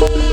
Mas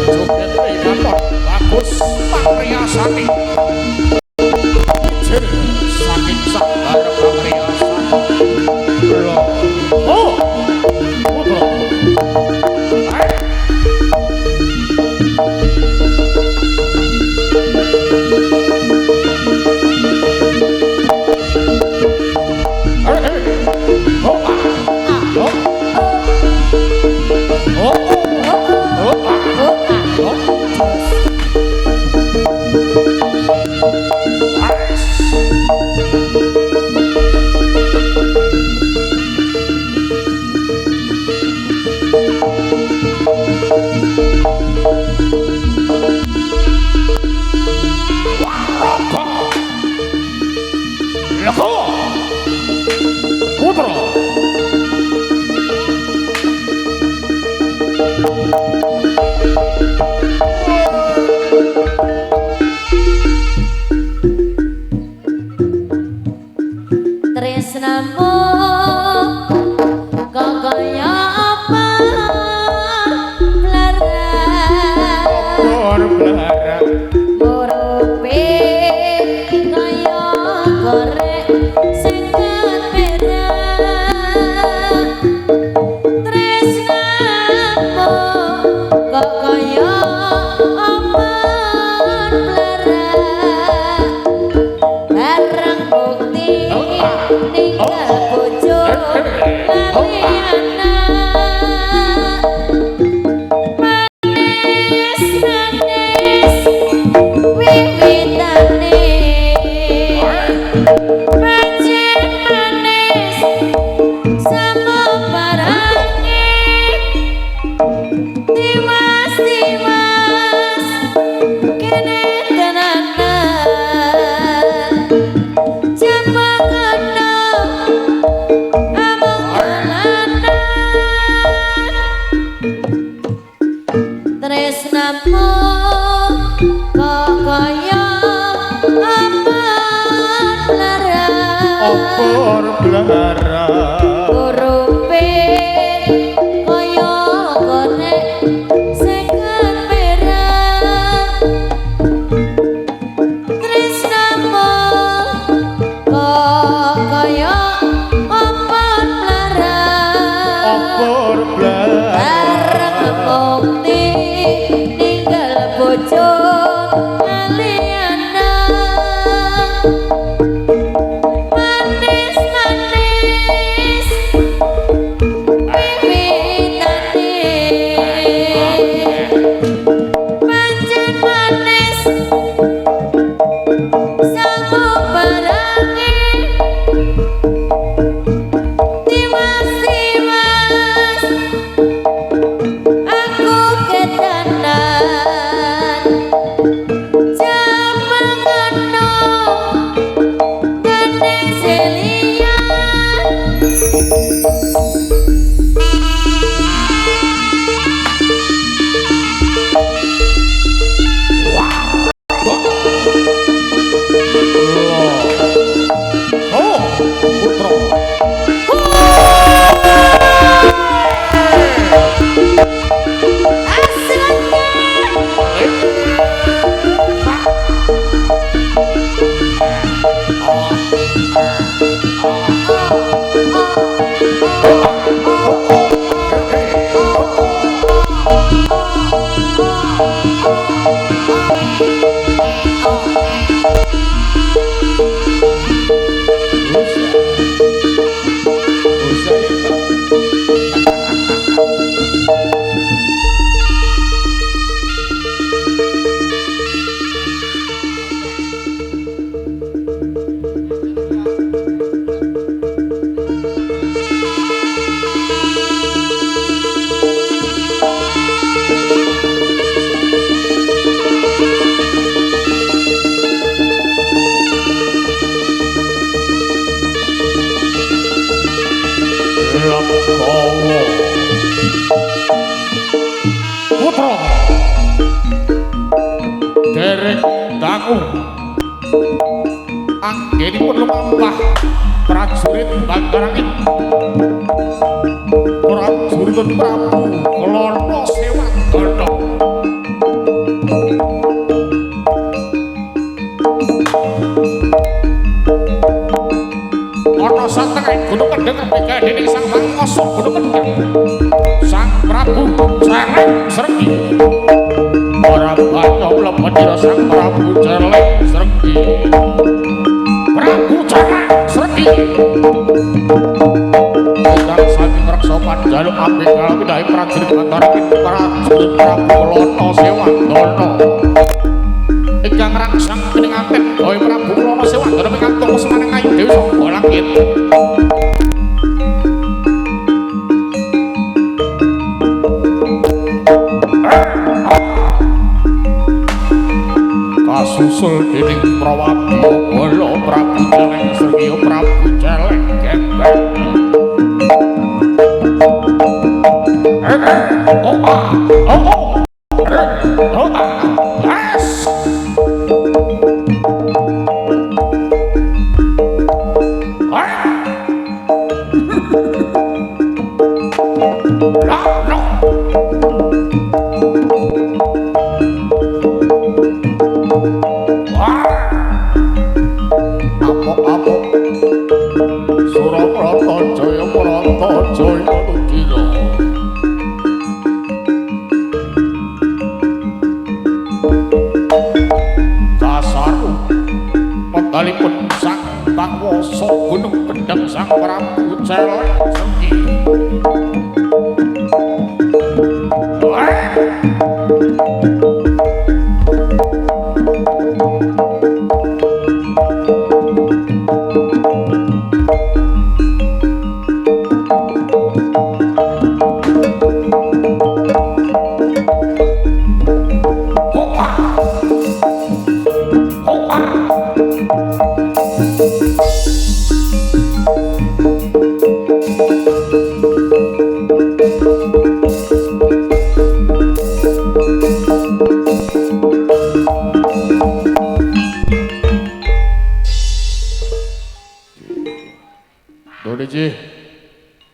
joget katon bagus pangriasane saking sabar pangriasane lho oh putra tresnamu kok kaya apa blara murupe kaya gorek seket perak tresnamu kok kaya apa blara bareng bukti ninggal bojo lali anak manis wiwitane pancen manis sama barange tiwas kene tenanan tresnamu kok kaya apor blara urupe kaya konek seket perak tresnamu kok kaya apor blara bareng bukti ninggal bojo lali anak manis-manis wiwitane pancen manis sama barange tiwas-tiwas aku kedanan jamangono dene selian oh putra putra derek dangu anggenipun lumampah prajurit Bangkarangin prajurit Prabu Klono Sewanggono Mega dening sang mangkoso gunung kendang sang Prabu Celeng Sregi para banyak mlebet sang Prabu Celeng Sregi Prabu Celeng Sregi ingkang saking reksa panjaluk apik kalami dahi prajurit antaraking prajurit Prabu Lono Sewandana ingkang rangsang pinanganten dahi Prabu Lono Sewandana pikantuk semaning ayu dewi saka langit kasusul dening Prawati Bala Prabu Celeng Sregi Prabu Celeng Gembel Dalipun sang pangwasa gunung kendhang sang Prabu Celeng Sregi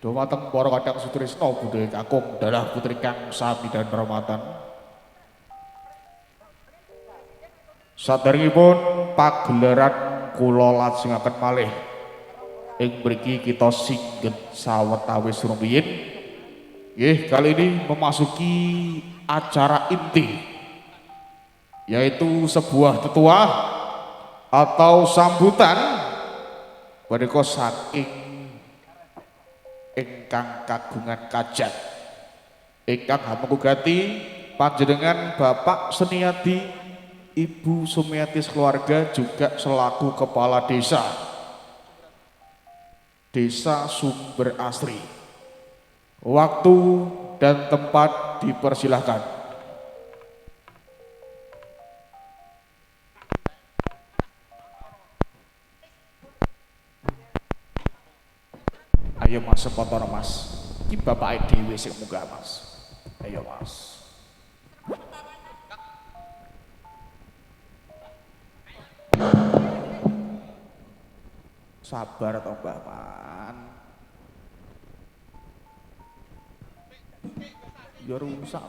dumateng para kadang sutrisna budaya kakung dalah putri kang sami dan rahmatan saderengipun pagelaran kula lajengaken malih ing mriki kita singget sawetawis rumiyin nggih kali ini memasuki acara inti yaitu sebuah tetuah atau sambutan punika saking ingkang kagungan kajat ingkang hamengugati panjenengan Bapak Seniadi Ibu Sumiati keluarga juga selaku kepala desa Sumber Asri. Waktu dan tempat dipersilahkan. Ayo mas, sepotong mas. Ini bapak dhewe sing munggah mas. Ayo mas. Sabar toh Mbak Man. Ya rusak.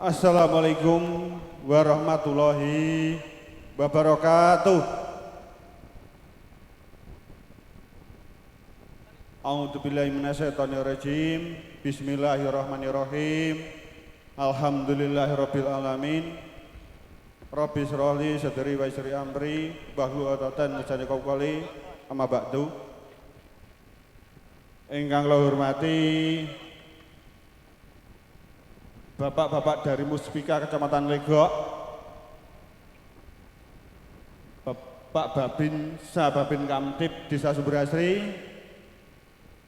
Assalamualaikum warahmatullahi wabarakatuh. A'udzubillahi minasyaitonirrajim. Bismillahirrahmanirrahim. Alhamdulillahirabbil alamin. Rabbi shrahli sadri wa yassir amri wahlul 'uqdatam min lisani yafqahu qawli. Amma ba'du. Ingkang kula hormati Bapak-bapak dari Muspika Kecamatan Legok, Bapak Babin Sababin Kamtib Desa Sumberasri,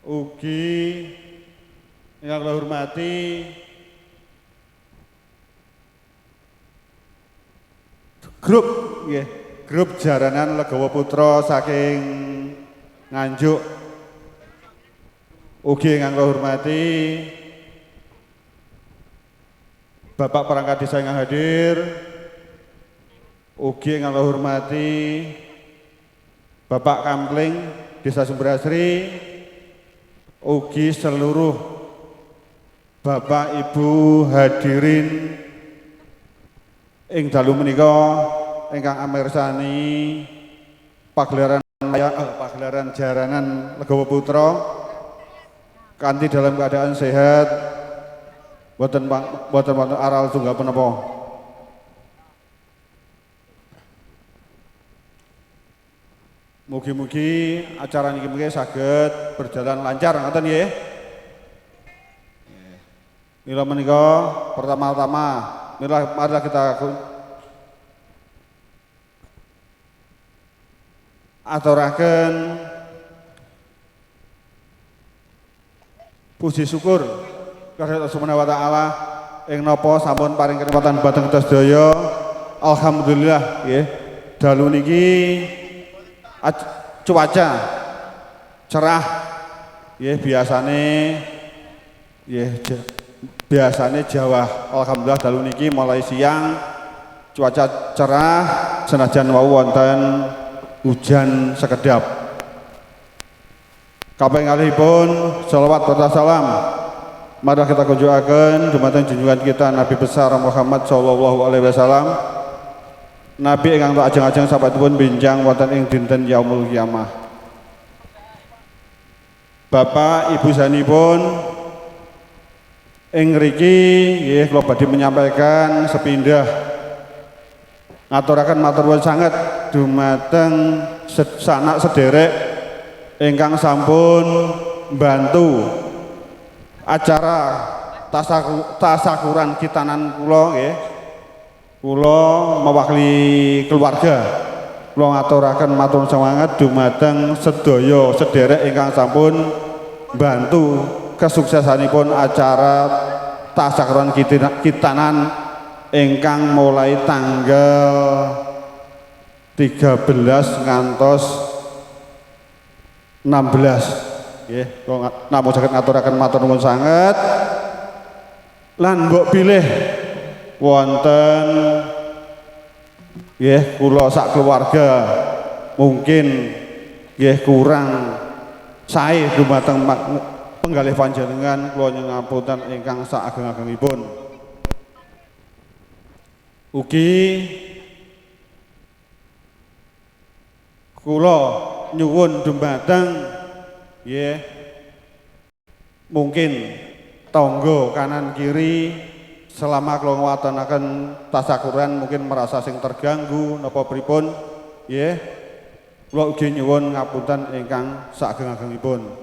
ugi yang kula hormati grup Jaranan Legawa Putra saking Nganjuk, ugi yang kula hormati Bapak perangkat desa yang hadir, ugi yang kula hormati Bapak Kamling Desa Sumberasri, ugi seluruh Bapak Ibu hadirin ing dalu menika ingkang amirsani pagelaran Jaranan Legawa Putra kanthi dalam keadaan sehat. Boten aral tunggal punapa. Mugi-mugi acara niki mengke saged berjalan lancar ngoten nggih. Mila menika pertama-tama marilah kita aturaken puji syukur kagem Allah Subhanahu wa taala ing napa sampun paring kenikmatan dhateng kita sedaya. Alhamdulillah nggih. Dalu niki cuaca cerah nggih, biasane Jawa. Alhamdulillah dalu niki mulai siang cuaca cerah senajan wau wonten hujan sekedap. Kaping kalihipun shalawat serta salam mari kita kunjungaken dumateng junjungan kita Nabi besar Muhammad sallallahu alaihi wasallam, Nabi ingkang ajeng-ajeng sahabatipun binjang wonten ing dinten yaumul qiyamah. Bapak Ibu sanipun ing ngriki nggih kula badhe menyampaikan sepindah ngaturaken matur nuwun sanget dumateng sanak sederek ingkang sampun mbantu acara tasakuran kitanan kula nggih. Kula mewakili keluarga kula ngaturaken matur sanget dumateng sedaya sederek ingkang sampun mbantu kesuksesanipun acara tasakuran kitanan ingkang mulai tanggal 13 ngantos 16 nggih. Namung saged ngaturaken matur nuwun sanget lan mbok pilih wonten nggih kula sak keluarga mungkin nggih kurang sae dumateng penggalih panjenengan, kula nyuwun ngapunten ingkang sak ageng-agengipun. Ugi kula nyuwun dumateng nggih mungkin tangga kanan kiri selama kula ngwatanaken tasakuran mungkin merasa sing terganggu napa pripun nggih, kula ugi nyuwun ngapunten ingkang saageng-agengipun.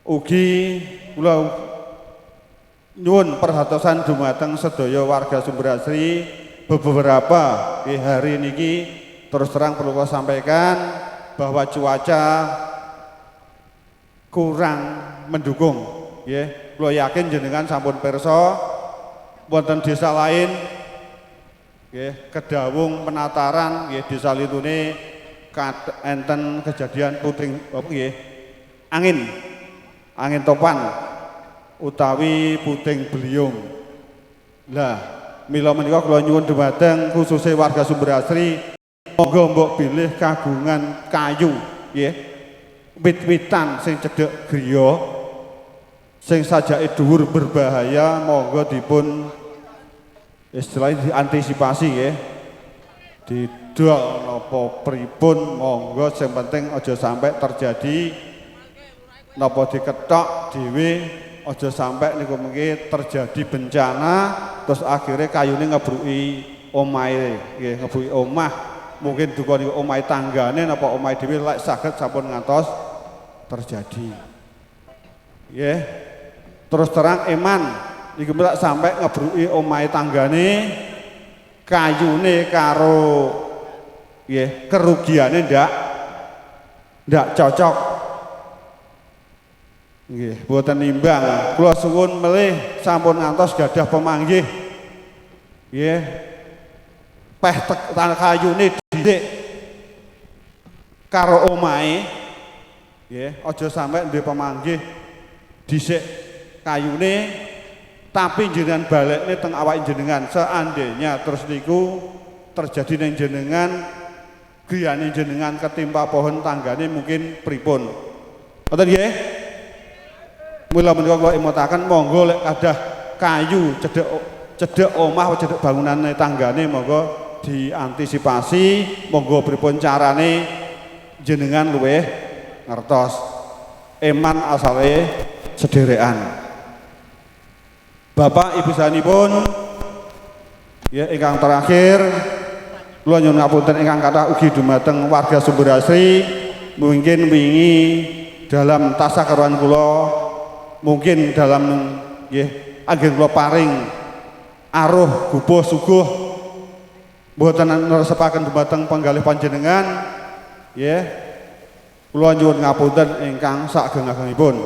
Ugi kula nyuwun perhatosan dumateng sedaya warga Sumberasri. Beberapa hari niki terus terang perlu kula sampaikan bahwa cuaca kurang mendukung nggih. Kula yakin jenengan sampun pirsa wonten desa lain nggih, Kedawung, Penataran nggih, desa litune enten kejadian puting nggih, angin topan utawi puting beliung. Lah mila menika kula nyuwun dumateng khususé warga Sumberasri, monggo mbok bilih kagungan kayu nggih, wit-witan sing cedhek griya sing sajake dhuwur berbahaya, monggo dipun istilahnya diantisipasi nggih, didol napa pripun monggo sing penting aja sampai terjadi napa diketok dhewe aja sampai niku mengki terjadi bencana terus akhirnya kayune ngebruki omahe nggih ngebruki omah mungkin duka niku omahe tanggane napa omahe dhewe lek saged sampun ngantos terjadi nggih terus terang eman iki lek sampai ngebruki omahe tanggane kayune karo nggih kerugiane ndak cocok nggih boten nimbang kula suwun melih sampun ngantos gadah pemanggih nggih peh kayune dhisik karo omahe nggih aja sampe duwe pemanggih dhisik kayune tapi jenengan balekne teng awake jenengan seandainya terus niku terjadi ning jenengan griyane jenengan ketimpa pohon tanggane mungkin pripun ngoten nggih mula menika kula imutaken monggo lek kadah kayu cedhek omah cedhek bangunane tanggane monggo diantisipasi monggo pripun carane jenengan luwih ngertos eman asale sederekan Bapak Ibu sanipun ya ingkang terakhir kula nyuwun ngapunten ingkang kathah ugi dumateng warga Sumberasri mungkin wingi dalam tasakaruan kula mungkin dalam nggih anggen kula paring aruh gubuh suguh mboten neresepaken dumateng penggalih panjenengan nggih kula nyuwun ngapunten ingkang sageng-agengipun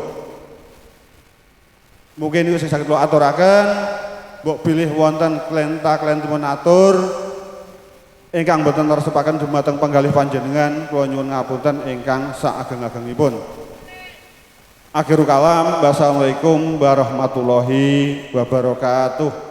mungkin niku sing saged kula aturaken mbok bilih wonten klenta-klenipun atur ingkang mboten neresepaken dumateng penggalih panjenengan kula nyuwun ngapunten ingkang sageng-agengipun Akhirul kalam, wassalamualaikum warahmatullahi wabarakatuh.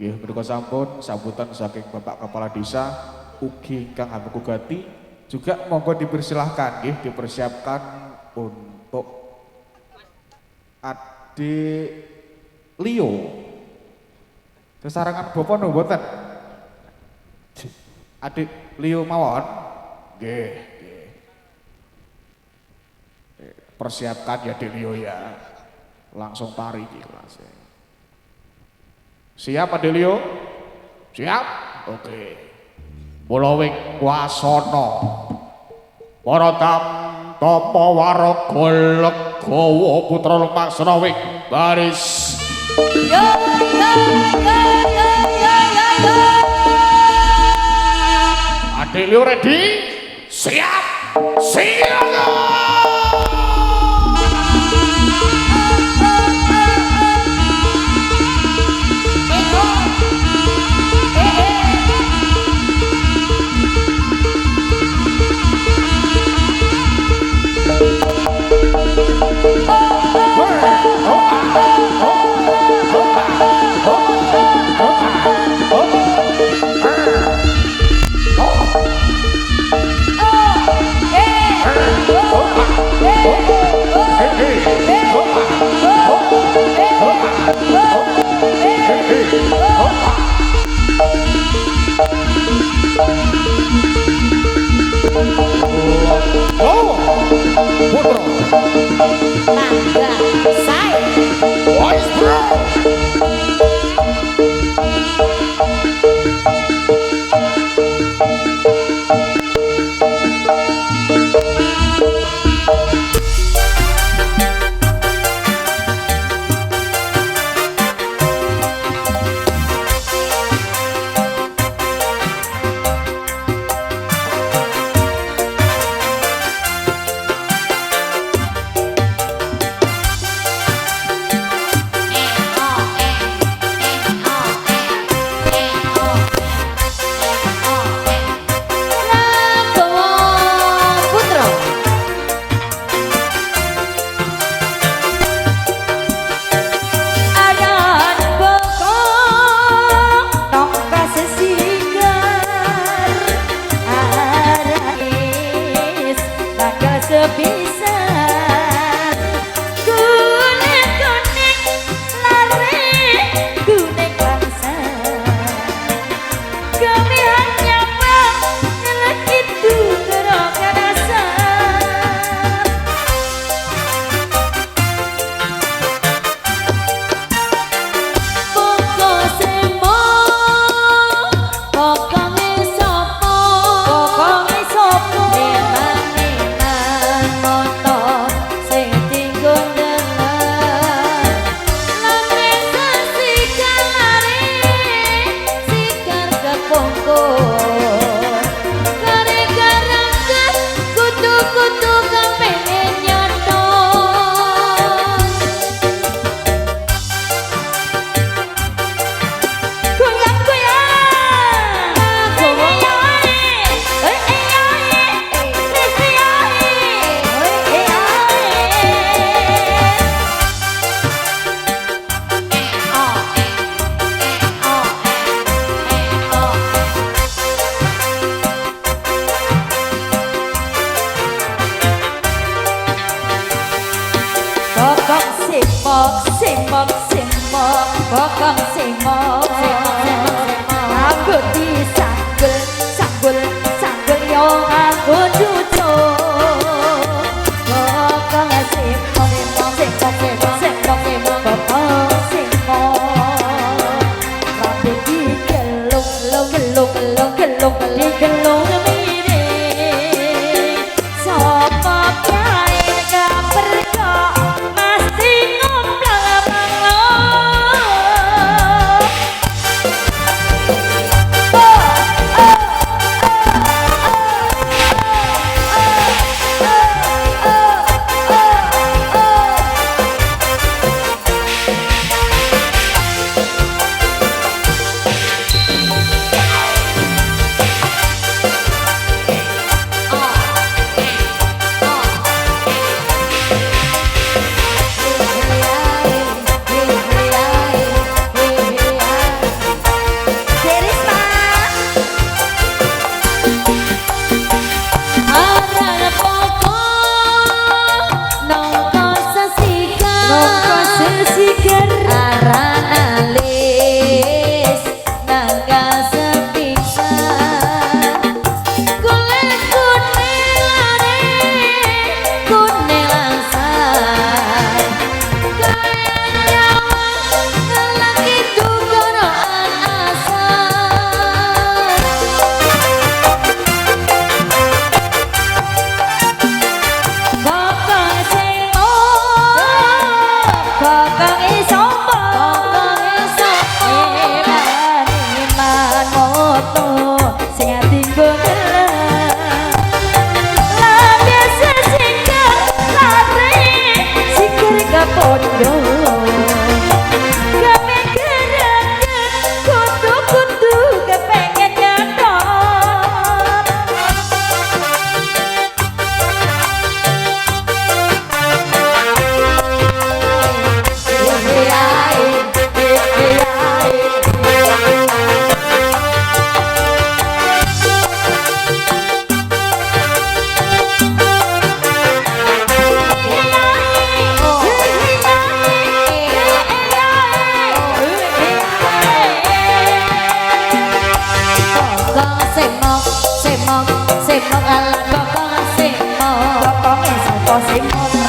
Nggih, menika sampun sambutan saking Bapak Kepala Desa ugi Kang Ameku Gati juga monggo dipersilahkan nggih dipersiapkan untuk Adik Leo. Sesarengan Bapak no mboten? Adik Leo mawon. Nggih, nggih. Persiapkan ya Adik Leo ya. Langsung tari iki kelasnya. Siap Adik Leo? Siap? Oke. Mula wing wasana. Para tamtama waraga legawa putra lumaksana wing baris. Yo yo yo yo yo yo. Adik Leo ready? Siap? Siap! Mangga saya. Boys bro.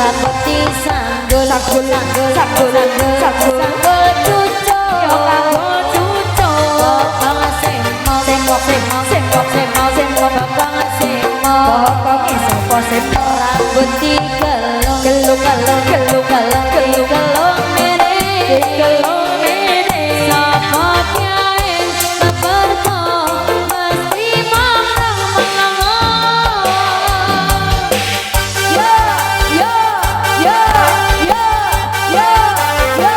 Pati sanggul sanggul sanggul sanggul sanggul sanggul cucu yo kanggo cucu bokong semo semo semo semo semo semo bokong semo bokong semo semo rambut digelung gelung gelung gelung gelung gelung gelung mere gelung mere sapa kyae meperto mesti menang yo yo yo yo yo yo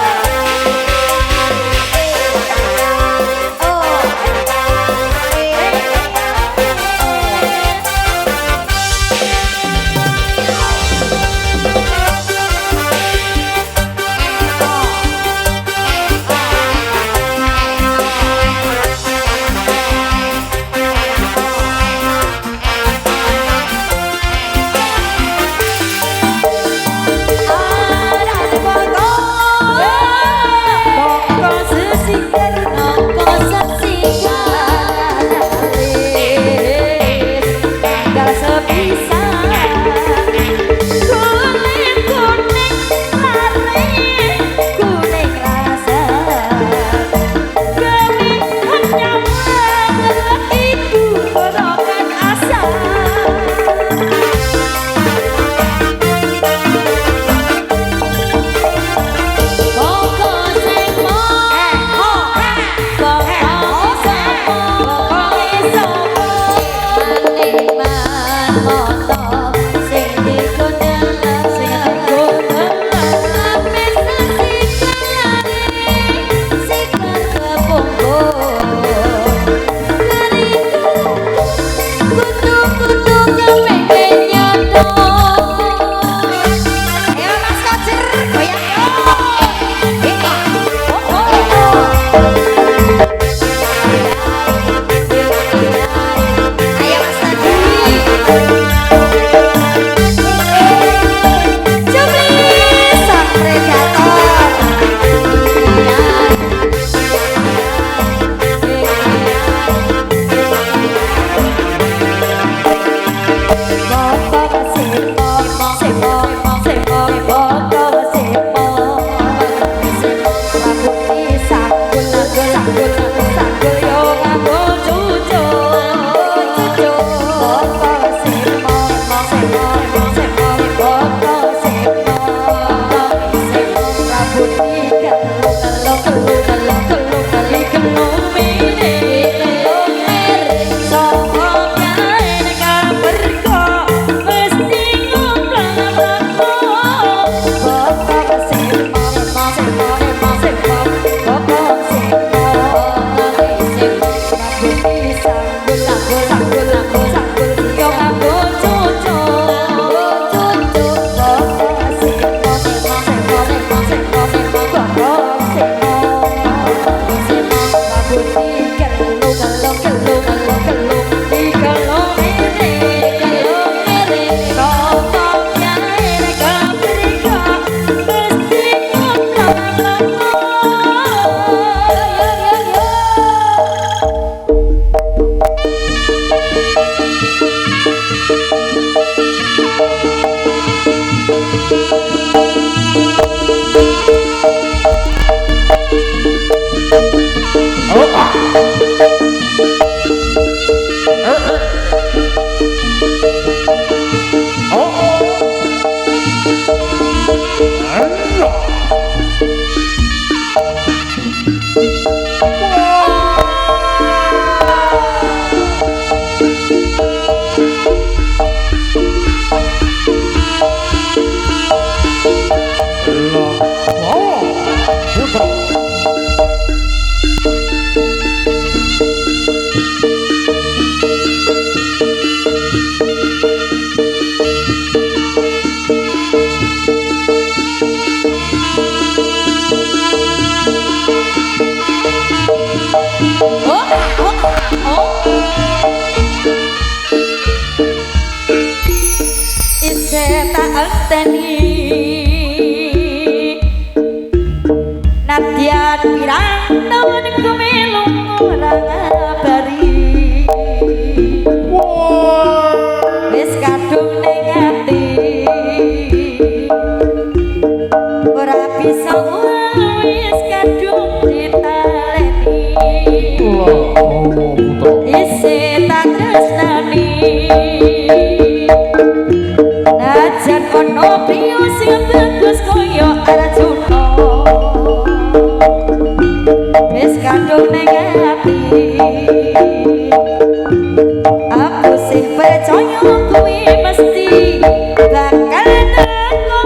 wis kadung ditaleni isih tak tresnani najan ono priyo sing bagus kaya Arjuna wis kadung ning ati aku sih percaya kuwi mesti bakal teko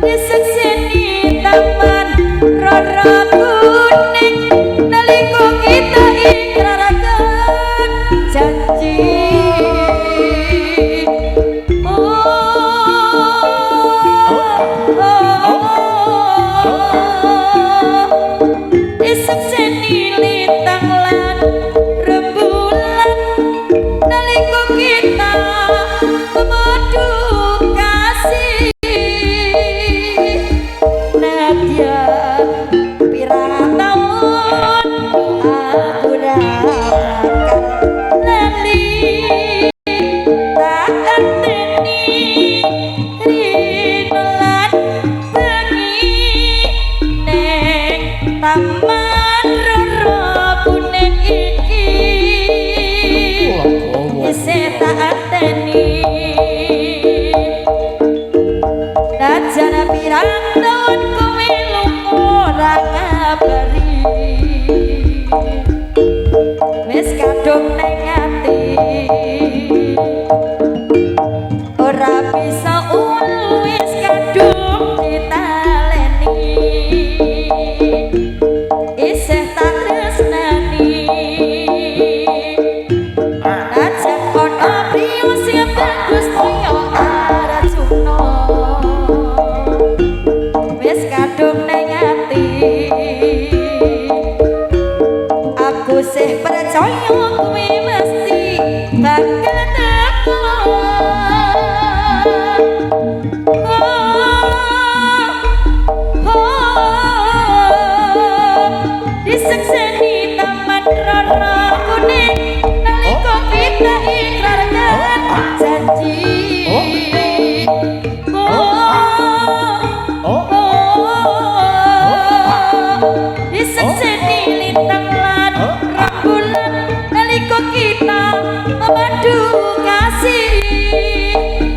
disekseni taman rara kuning nalika kita ikraraken janji disekseni lintang lan rembulan nalika kita memodu kasih nadyan pirang taun aku bakal lali tak enteni rino lan bengi neng taman rara kuning iki isih tak enteni najan pirang taun kowe lunga ora ngabari wis kadung ning ati ora bisa ulu wis kadung ditaleni isih tak tresnani najan ono priyo sing bagus kaya Arjuna wis kadung ning ati aku sih percaya kuwi mesti bakal teko disekseni taman rara kuning nalika kita ikrarkan janji disekseni lintang lan rembulan nalika kita memadu kasih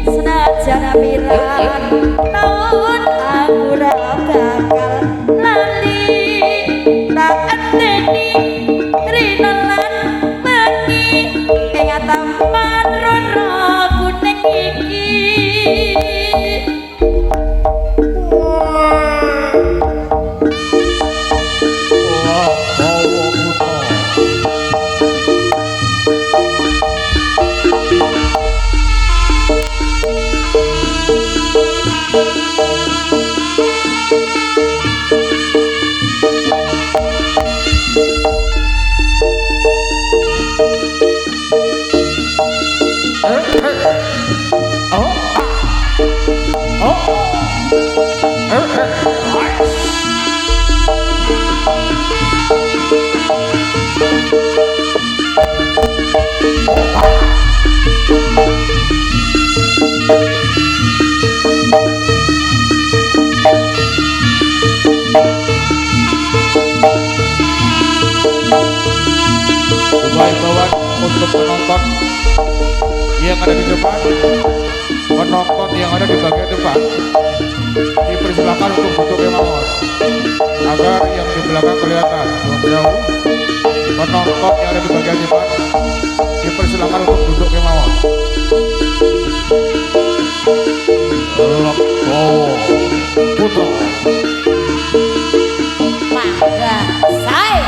senajan pirang taun aku ora bakal lali tak enteni rino lan bengi ing taman rara kuning iki Himbauan untuk penonton yang ada di depan, penonton yang ada di bagian depan dipersilakan untuk duduk kemauan agar yang di belakang kelihatan jauh. Penonton yang ada di bagian depan dipersilakan untuk duduk kemauan. Legowo Putra mangga sae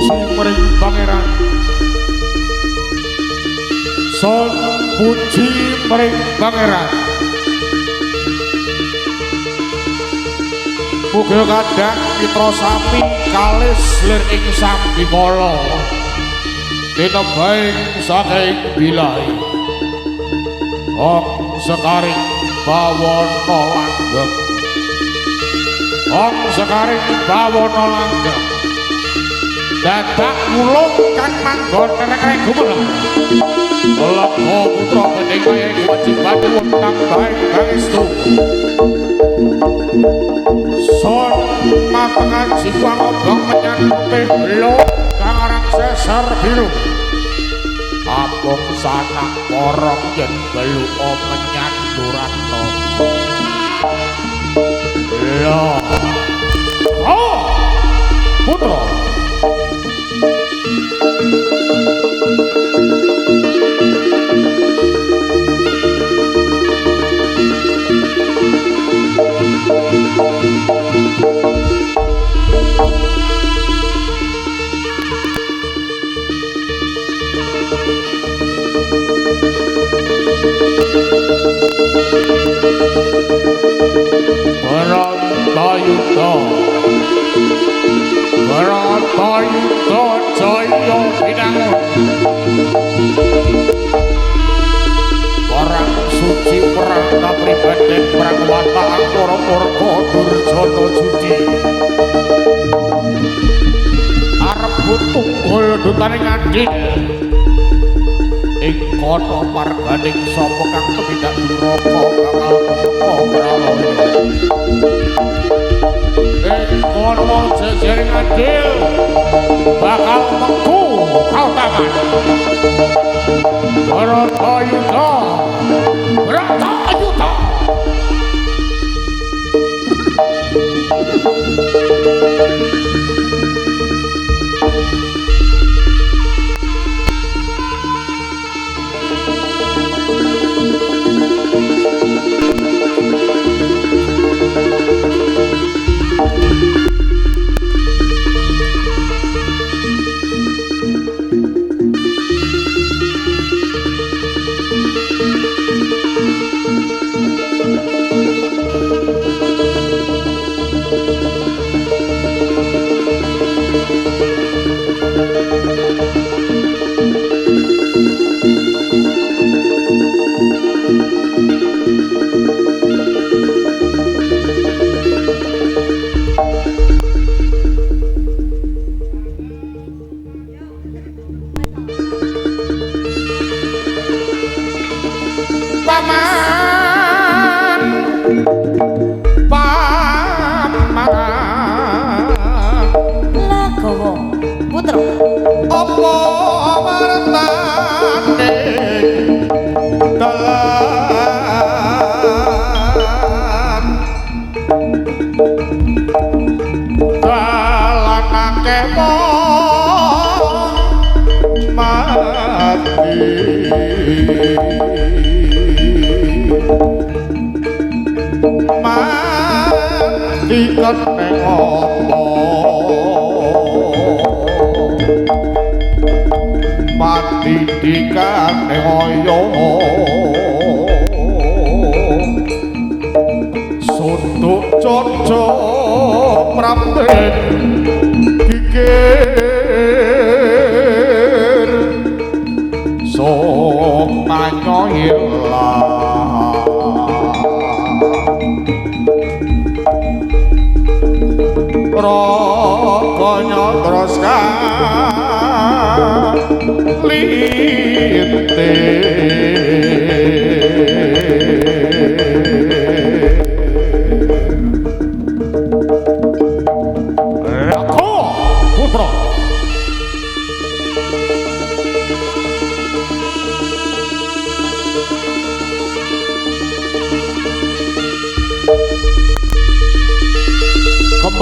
puji mring pangeran son puji mring pangeran muga kadang mitra sami kalis lir ing sambikala tinembang saking bilai Om sekaring bawana langgeng Om sekaring bawana langgeng dadak ulung kang manggon nek gumelang Lego putra gedhe kaya kewajiban utang bae kangstu son matengan jiwa ngobong menyang belo kang aran sesar biru apung sanak porong yen belu menyang duratno lho oh putra Barantayuda jaya binangun Orang suci perang kapribaden perang wataan para murka durjana judi arep tunggul dutaning andin ing kono marganing sapa kang tumindak duraka bakal murka pralaya ing kono jejering adil bakal mengku kautangan Barantayuda Barantayuda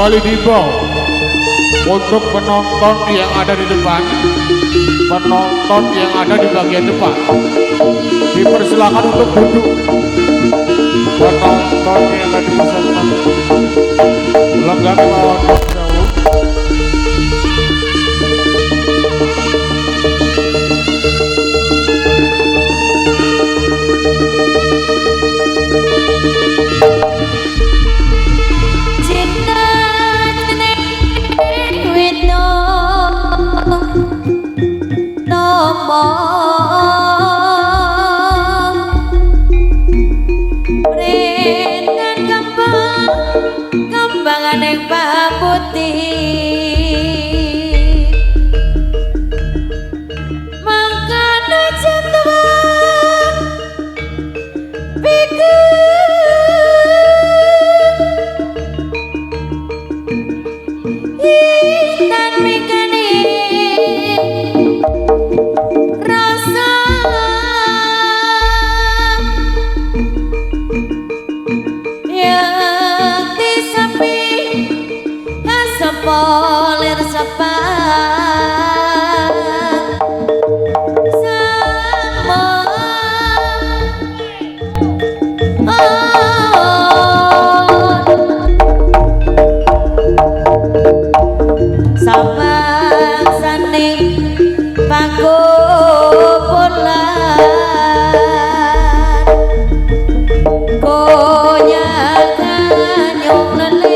kembali dibawa untuk penonton yang ada di depan, penonton yang ada di bagian depan dipersilakan untuk duduk. Penonton yang ada di peserta lenggak mawon jauh omong Renan kembangan yang putih makanya cintuan pikir dan mikani rasa yang disapi sepolir sepan sama Sabang sani pakupulan konyakan yung leling